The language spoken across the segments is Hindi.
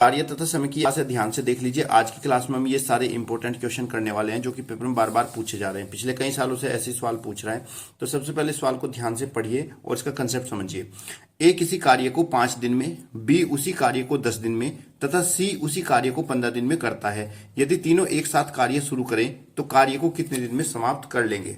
कार्य तथा समय की से ध्यान से देख लीजिए। आज की क्लास में हम ये सारे इंपॉर्टेंट क्वेश्चन करने वाले हैं जो कि पेपर में बार बार पूछे जा रहे हैं। पिछले कई सालों से ऐसे सवाल पूछ रहे हैं। तो सबसे पहले सवाल को ध्यान से पढ़िए और इसका कंसेप्ट समझिए। ए किसी कार्य को 5 दिन में, बी उसी कार्य को 10 दिन में तथा सी उसी कार्य को 15 दिन में करता है। यदि तीनों एक साथ कार्य शुरू करें तो कार्य को कितने दिन में समाप्त कर लेंगे।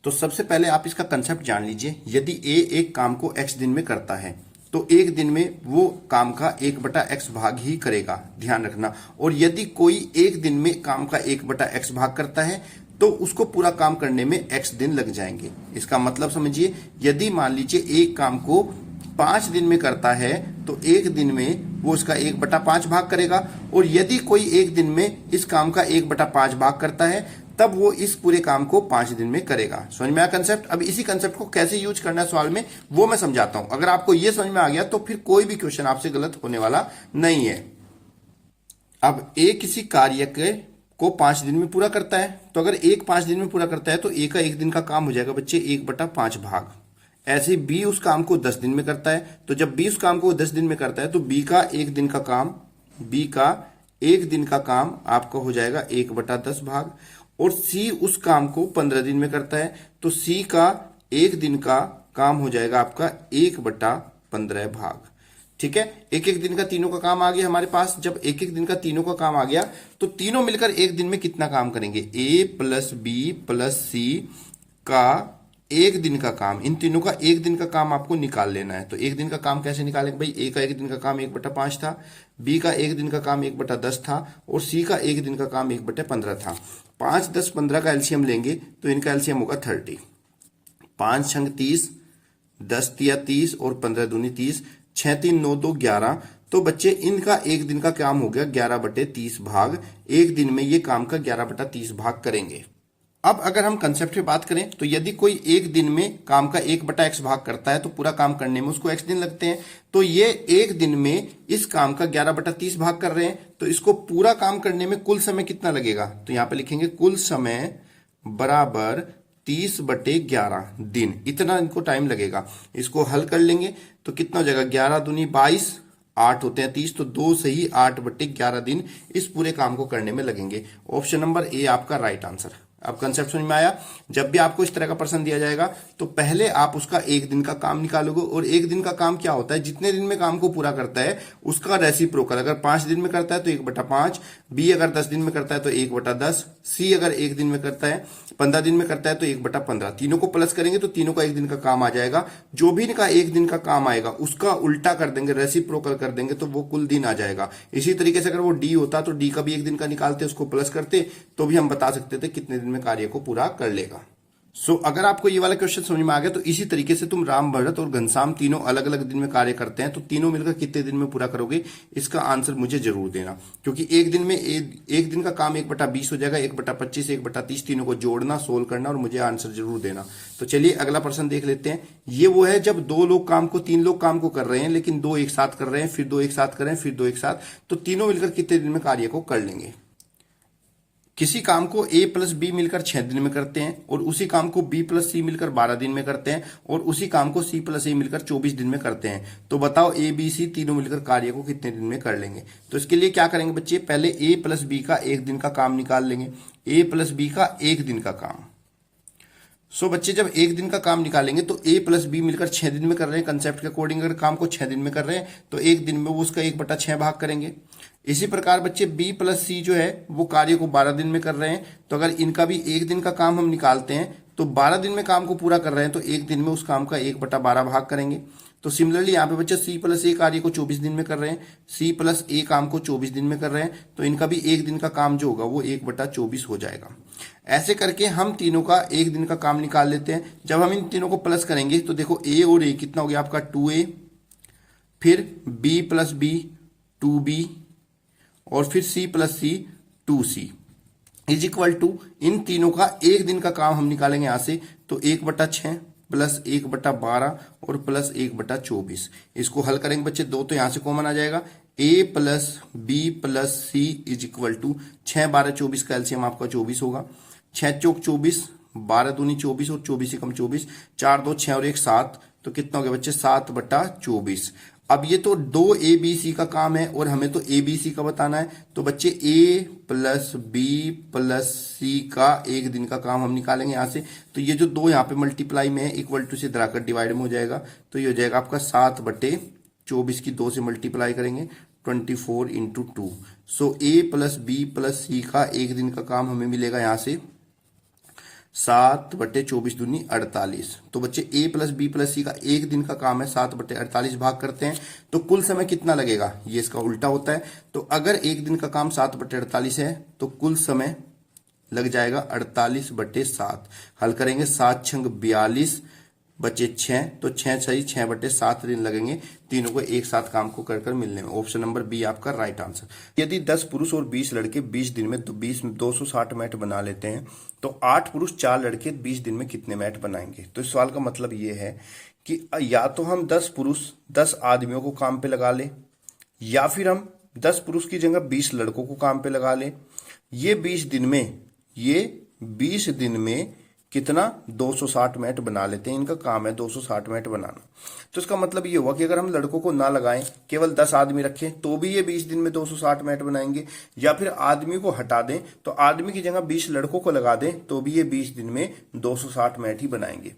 तो सबसे पहले आप इसका कंसेप्ट जान लीजिए। यदि ए एक काम को x दिन में करता है तो एक दिन में वो काम का 1/x भाग ही करेगा, ध्यान रखना। और यदि कोई एक दिन में काम का 1/x भाग करता है तो उसको पूरा काम करने में x दिन लग जाएंगे। इसका मतलब समझिए, यदि मान लीजिए एक काम को 5 दिन में करता है तो एक दिन में वो उसका 1/5 भाग करेगा, और यदि कोई एक दिन में इस काम का 1/5 भाग करता है तब वो इस पूरे काम को 5 दिन में करेगा। समझ में आया कंसेप्ट। अब इसी कंसेप्ट को कैसे यूज करना है सवाल में वो मैं समझाता हूं। अगर आपको ये समझ में आ गया तो फिर कोई भी क्वेश्चन आपसे गलत होने वाला नहीं है। अब ए किसी कार्य को 5 दिन में पूरा करता है, तो अगर एक 5 दिन में पूरा करता है तो ए का एक दिन का काम हो जाएगा बच्चे 1/5 भाग। ऐसे बी उस काम को 10 दिन में करता है, तो जब बी उस काम को 10 दिन में करता है तो बी का एक दिन का काम आपका हो जाएगा 1/10 भाग। और सी उस काम को 15 दिन में करता है तो सी का एक दिन का काम हो जाएगा आपका 1/15 भाग। ठीक है, एक एक दिन का तीनों का काम आ गया हमारे पास। जब एक एक दिन का तीनों का काम आ गया तो तीनों मिलकर एक दिन में कितना काम करेंगे, ए प्लस बी प्लस सी का एक दिन का काम। इन तीनों का एक दिन का काम आपको निकाल लेना है। तो एक दिन का काम कैसे निकालेंगे भाई, ए का एक दिन का काम 1/5 था, बी का एक दिन का काम 1/10 था और सी का एक दिन का काम 1/15 था। 5, 10, 15 का एलसीएम लेंगे तो इनका एलसीएम होगा 30। 5 छंग 30, 10 तिया 30 और 15 दूनी 30, 6 3 9 2 11। तो बच्चे इनका एक दिन का काम हो गया 11/30 भाग। एक दिन में ये काम का 11/30 भाग करेंगे। अब अगर हम कंसेप्ट पे बात करें तो यदि कोई एक दिन में काम का 1/x भाग करता है तो पूरा काम करने में उसको x दिन लगते हैं। तो ये एक दिन में इस काम का 11/30 भाग कर रहे हैं, तो इसको पूरा काम करने में कुल समय कितना लगेगा, तो यहां पे लिखेंगे कुल समय बराबर 30/11 दिन। इतना इनको टाइम लगेगा। इसको हल कर लेंगे तो कितना हो जाएगा, 11 दूनी 22, 8 होते हैं 30, तो 2 से ही 8/11 दिन इस पूरे काम को करने में लगेंगे। ऑप्शन नंबर ए आपका राइट आंसर। अब कंसेप्ट समझ में आया। जब भी आपको इस तरह का प्रश्न दिया जाएगा तो पहले आप उसका एक दिन का काम निकालोगे, और एक दिन का काम क्या होता है, जितने दिन में काम को पूरा करता है उसका रेसिप्रोकल। अगर 5 दिन में करता है तो 1/5, बी अगर 10 दिन में करता है तो 1/10, सी अगर एक दिन में करता है 15 दिन में करता है तो 1/15। तीनों को प्लस करेंगे तो तीनों का एक दिन का काम आ जाएगा। जो भी इनका एक दिन का काम आएगा उसका उल्टा कर देंगे, रेसिप्रोकल कर देंगे, तो वो कुल दिन आ जाएगा। इसी तरीके से अगर वो डी होता तो डी का भी एक दिन का निकालते, उसको प्लस करते, तो भी हम बता सकते थे कितने दिन में कार्य को पूरा कर लेगा। अगर आपको ये वाला क्वेश्चन समझ में आ गया तो इसी तरीके से तुम राम, भरत और घनश्याम तीनों अलग अलग दिन में कार्य करते हैं तो तीनों मिलकर कितने दिन में पूरा करोगे, इसका आंसर मुझे जरूर देना। क्योंकि एक दिन में एक दिन का काम 1/20 हो जाएगा, 1/25, 1/30, तीनों को जोड़ना, सोल्व करना और मुझे आंसर जरूर देना। तो चलिए अगला प्रश्न देख लेते हैं। ये वो है जब 2 लोग काम को 3 लोग काम को कर रहे हैं, लेकिन 2 एक साथ कर रहे हैं, फिर 2 एक साथ कर रहे हैं, फिर 2 एक साथ, तो तीनों मिलकर कितने दिन में कार्य को कर लेंगे। किसी काम को a प्लस बी मिलकर 6 दिन में करते हैं, और उसी काम को b प्लस सी मिलकर 12 दिन में करते हैं, और उसी काम को c प्लस ए मिलकर 24 दिन में करते हैं। तो बताओ a b c तीनों मिलकर कार्य को कितने दिन में कर लेंगे। तो इसके लिए क्या करेंगे बच्चे, पहले a प्लस बी का एक दिन का काम निकाल लेंगे। a प्लस बी का एक दिन का काम। बच्चे जब एक दिन का काम निकालेंगे तो a प्लस बी मिलकर 6 दिन में कर रहे हैं। कंसेप्ट के अकॉर्डिंग अगर काम को 6 दिन में कर रहे हैं तो एक दिन में वो उसका 1/6 भाग करेंगे। इसी प्रकार बच्चे b प्लस सी जो है वो कार्य को 12 दिन में कर रहे हैं, तो अगर इनका भी एक दिन का काम हम निकालते हैं तो 12 दिन में काम को पूरा कर रहे हैं तो एक दिन में उस काम का 1/12 भाग करेंगे। तो सिमिलरली यहाँ पे बच्चे c प्लस ए कार्य को 24 दिन में कर रहे हैं, c प्लस ए काम को 24 दिन में कर रहे हैं, तो इनका भी एक दिन का काम जो होगा वो 1/24 हो जाएगा। ऐसे करके हम तीनों का एक दिन का काम निकाल लेते हैं। जब हम इन तीनों को प्लस करेंगे तो देखो a और a कितना हो गया आपका 2a, फिर b प्लस बी 2b, और फिर c plus c 2c is equal to, इन तीनों का एक दिन का काम हम निकालेंगे यहां से, तो 1/6 प्लस 1/12 और प्लस 1/24। इसको हल करेंगे बच्चे, 2 तो यहां से कॉमन आ जाएगा, a plus b plus c is equal to 6 12 24 का एलसीएम आपका 24 होगा। 6 चौक 24, 12 दूनी 24 और 24 से कम 24, 4 2 6 और 1 7, तो कितना हो गया बच्चे 7/24। अब ये तो दो ए बी सी का काम है और हमें तो ए बी सी का बताना है, तो बच्चे ए प्लस बी प्लस सी का एक दिन का काम हम निकालेंगे यहाँ से। तो ये जो दो यहाँ पे मल्टीप्लाई में है इक्वल टू से धराकर डिवाइड में हो जाएगा, तो ये हो जाएगा आपका 7/24 की 2 से मल्टीप्लाई करेंगे 24 इंटू 2। सो ए प्लस बी प्लस सी का एक दिन का काम हमें मिलेगा यहाँ से 7/24 दूनी 48। तो बच्चे ए प्लस बी प्लस सी का एक दिन का काम है 7/48 भाग करते हैं, तो कुल समय कितना लगेगा, ये इसका उल्टा होता है। तो अगर एक दिन का काम 7/48 है तो कुल समय लग जाएगा 48/7। हल करेंगे 7 छंग 42 बचे 6, तो 6 6 6/7 दिन लगेंगे तीनों को एक साथ काम को कर मिलने में। ऑप्शन नंबर बी आपका राइट आंसर। यदि 10 पुरुष और 20 लड़के 20 दिन में 260 मैट बना लेते हैं, तो 8 पुरुष 4 लड़के 20 दिन में कितने मैट बनाएंगे। तो इस सवाल का मतलब ये है कि या तो हम 10 पुरुष 10 आदमियों को काम पे लगा ले, या फिर हम 10 पुरुष की जगह 20 लड़कों को काम पे लगा ले। ये 20 दिन में कितना 260 मैट बना लेते हैं, इनका काम है 260 मैट बनाना। तो इसका मतलब ये हुआ कि अगर हम लड़कों को ना लगाएं, केवल 10 आदमी रखें, तो भी ये 20 दिन में 260 मैट बनाएंगे, या फिर आदमी को हटा दें तो आदमी की जगह 20 लड़कों को लगा दें तो भी ये 20 दिन में 260 मैट ही बनाएंगे।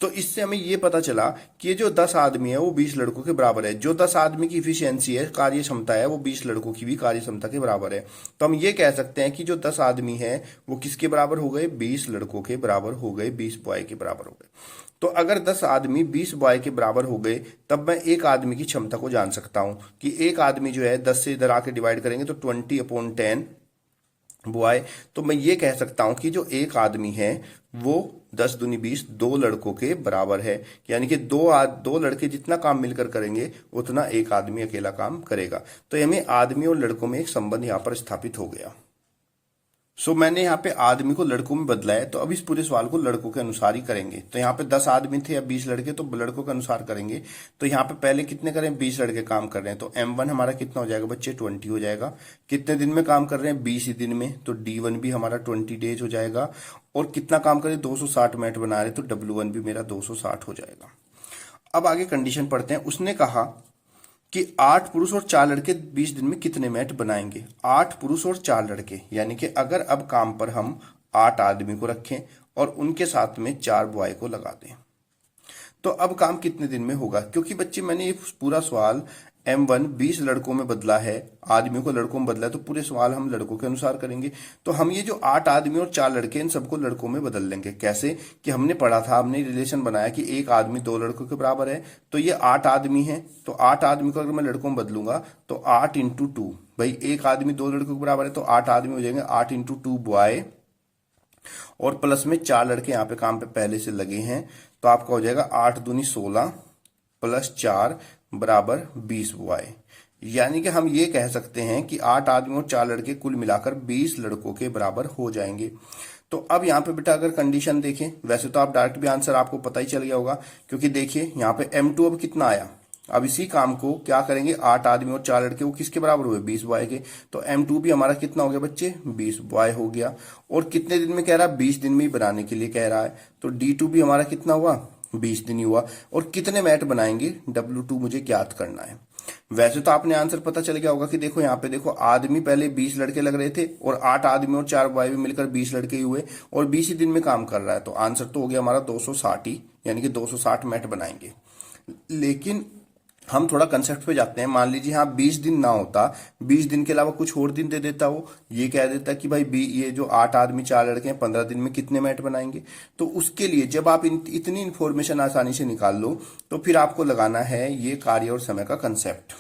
तो इससे हमें ये पता चला कि ये जो 10 आदमी है वो 20 लड़कों के बराबर है। जो 10 आदमी की इफिशियंसी है, कार्य क्षमता है, वो 20 लड़कों की भी कार्य क्षमता के बराबर है। तो हम ये कह सकते हैं कि जो 10 आदमी है वो किसके बराबर हो गए, 20 लड़कों के बराबर हो गए, 20 बॉय के बराबर हो गए। तो अगर 10 आदमी 20 बॉय के बराबर हो गए, तब मैं एक आदमी की क्षमता को जान सकता हूं कि एक आदमी जो है 10 से इधर आके डिवाइड करेंगे तो 20/10 बॉय। तो मैं ये कह सकता हूं कि जो एक आदमी है वो 10 दूनी 20 दो लड़कों के बराबर है, यानी कि दो लड़के जितना काम मिलकर करेंगे उतना एक आदमी अकेला काम करेगा। तो हमें आदमी और लड़कों में एक संबंध यहां पर स्थापित हो गया। मैंने यहाँ पे आदमी को लड़कों में बदला है, तो अब इस पूरे सवाल को लड़कों के अनुसार ही करेंगे। तो यहाँ पे 10 आदमी थे या 20 लड़के, तो लड़कों के अनुसार करेंगे। तो यहाँ पे पहले कितने करें, 20 लड़के काम कर रहे हैं, तो M1 हमारा कितना हो जाएगा बच्चे 20 हो जाएगा। कितने दिन में काम कर रहे हैं, 20 दिन में, तो D1 भी हमारा 20 डेज हो जाएगा। और कितना काम करें, 260 मिनट बना रहे, तो W1 भी मेरा 260 हो जाएगा। अब आगे कंडीशन पढ़ते हैं। उसने कहा कि 8 पुरुष और 4 लड़के 20 दिन में कितने मैट बनाएंगे। 8 पुरुष और 4 लड़के, यानी कि अगर अब काम पर हम 8 आदमी को रखें और उनके साथ में 4 बॉय को लगा दें, तो अब काम कितने दिन में होगा। क्योंकि बच्चे मैंने ये पूरा सवाल M1 20 लड़कों में बदला है, आदमियों को लड़कों में बदला है, तो पूरे सवाल हम लड़कों के अनुसार करेंगे। तो हम ये जो 8 आदमी और 4 लड़के इन सबको लड़कों में बदल लेंगे। कैसे कि हमने पढ़ा था, हमने रिलेशन बनाया कि एक आदमी 2 लड़कों के बराबर है। तो ये 8 आदमी है, तो 8 आदमी को अगर मैं लड़कों में बदलूंगा तो 8 इंटू 2, भाई एक आदमी 2 लड़कों के बराबर है, तो 8 आदमी हो जाएंगे, 8 इंटू 2 बॉय, और प्लस में 4 लड़के यहाँ पे काम पे पहले से लगे हैं, तो आपका हो जाएगा 8 दूनी 16 प्लस 4 बराबर 20 बॉय। यानी कि हम ये कह सकते हैं कि 8 आदमी और 4 लड़के कुल मिलाकर 20 लड़कों के बराबर हो जाएंगे। तो अब यहाँ पे बेटा अगर कंडीशन देखें, वैसे तो आप डायरेक्ट भी आंसर आपको पता ही चल गया होगा, क्योंकि देखिए यहाँ पे M2 अब कितना आया। अब इसी काम को क्या करेंगे, 8 आदमी और 4 लड़के वो किसके बराबर हुए, 20 बॉय के। तो M2 भी हमारा कितना हो गया बच्चे, 20 बॉय हो गया। और कितने दिन में कह रहा है, 20 दिन में ही बनाने के लिए कह रहा है। तो D2 भी हमारा कितना हुआ, 20 दिन ही हुआ। और कितने मैट बनाएंगे, W2 मुझे ज्ञात करना है। वैसे तो आपने आंसर पता चल गया होगा कि देखो यहाँ पे देखो, आदमी पहले 20 लड़के लग रहे थे और 8 आदमी और 4 बॉय भी मिलकर 20 लड़के ही हुए, और 20 ही दिन में काम कर रहा है। तो आंसर तो हो गया हमारा 260 ही, यानी कि 260 मैट बनाएंगे। लेकिन हम थोड़ा कंसेप्ट पे जाते हैं। मान लीजिए हाँ 20 दिन ना होता, 20 दिन के अलावा कुछ और दिन दे देता, वो ये कह देता कि भाई ये जो 8 आदमी 4 लड़के हैं 15 दिन में कितने मैट बनाएंगे। तो उसके लिए जब आप इतनी इंफॉर्मेशन आसानी से निकाल लो, तो फिर आपको लगाना है ये कार्य और समय का कंसेप्ट।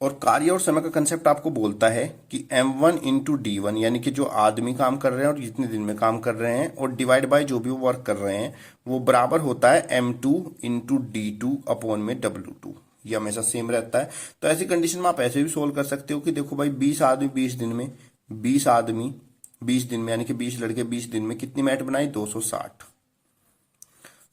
और कार्य और समय का कंसेप्ट आपको बोलता है कि M1 इंटू D1, यानी कि जो आदमी काम कर रहे हैं और जितने दिन में काम कर रहे हैं, और डिवाइड बाय जो भी वो वर्क कर रहे हैं, वो बराबर होता है M2 इंटू D2 अपॉन में W2। ये हमेशा सेम रहता है। तो ऐसी कंडीशन में आप ऐसे भी सोल्व कर सकते हो कि देखो भाई 20 आदमी 20 दिन में, 20 आदमी 20 दिन में, यानी कि 20 लड़के 20 दिन में कितनी मैट बनाई, 260।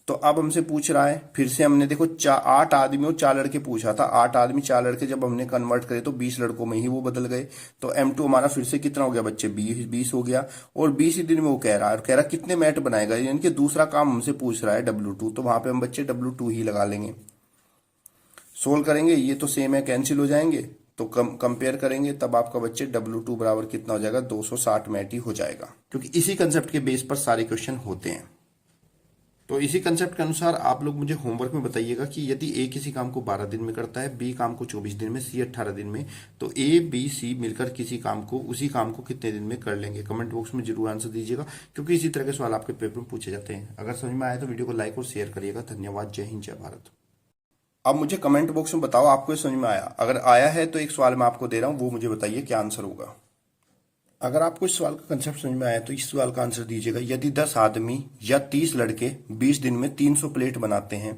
तो अब हमसे पूछ रहा है, फिर से हमने देखो 8 आदमी और 4 लड़के पूछा था, 8 आदमी 4 लड़के जब हमने कन्वर्ट करे तो 20 लड़कों में ही वो बदल गए। तो M2 हमारा फिर से कितना हो गया बच्चे, 20 हो गया। और 20 ही दिन में वो कह रहा है, कितने मैट बनाएगा, यानी कि दूसरा काम हमसे पूछ रहा है W2, तो वहां पे हम बच्चे W2 ही लगा लेंगे। सोल्व करेंगे, ये तो सेम है, कैंसिल हो जाएंगे, तो कंपेयर करेंगे, तब आपका बच्चे W2 बराबर कितना हो जाएगा, 260 में ही हो जाएगा, क्योंकि इसी कंसेप्ट के बेस पर सारे क्वेश्चन होते हैं। तो इसी कंसेप्ट के अनुसार आप लोग मुझे होमवर्क में बताइएगा कि यदि ए किसी काम को 12 दिन में करता है, बी काम को 24 दिन में, सी 18 दिन में, तो ए बी सी मिलकर किसी काम को, उसी काम को कितने दिन में कर लेंगे। कमेंट बॉक्स में जरूर आंसर दीजिएगा, क्योंकि इसी तरह के सवाल आपके पेपर में पूछे जाते हैं। अगर समझ में आया तो वीडियो को लाइक और शेयर करिएगा। धन्यवाद। जय हिंद, जय भारत। अब मुझे कमेंट बॉक्स में बताओ आपको ये समझ में आया। अगर आया है तो एक सवाल मैं आपको दे रहा हूं, वो मुझे बताइए क्या आंसर होगा। अगर आपको इस सवाल का कंसेप्ट समझ में आया तो इस सवाल का आंसर दीजिएगा। यदि 10 आदमी या 30 लड़के 20 दिन में 300 प्लेट बनाते हैं,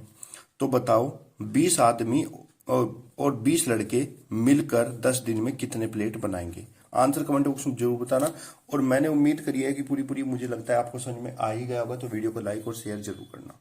तो बताओ 20 आदमी और 20 लड़के मिलकर 10 दिन में कितने प्लेट बनाएंगे। आंसर कमेंट बॉक्स में जरूर बताना। और मैंने उम्मीद करी है कि पूरी मुझे लगता है आपको समझ में आ ही गया होगा, तो वीडियो को लाइक और शेयर जरूर करना।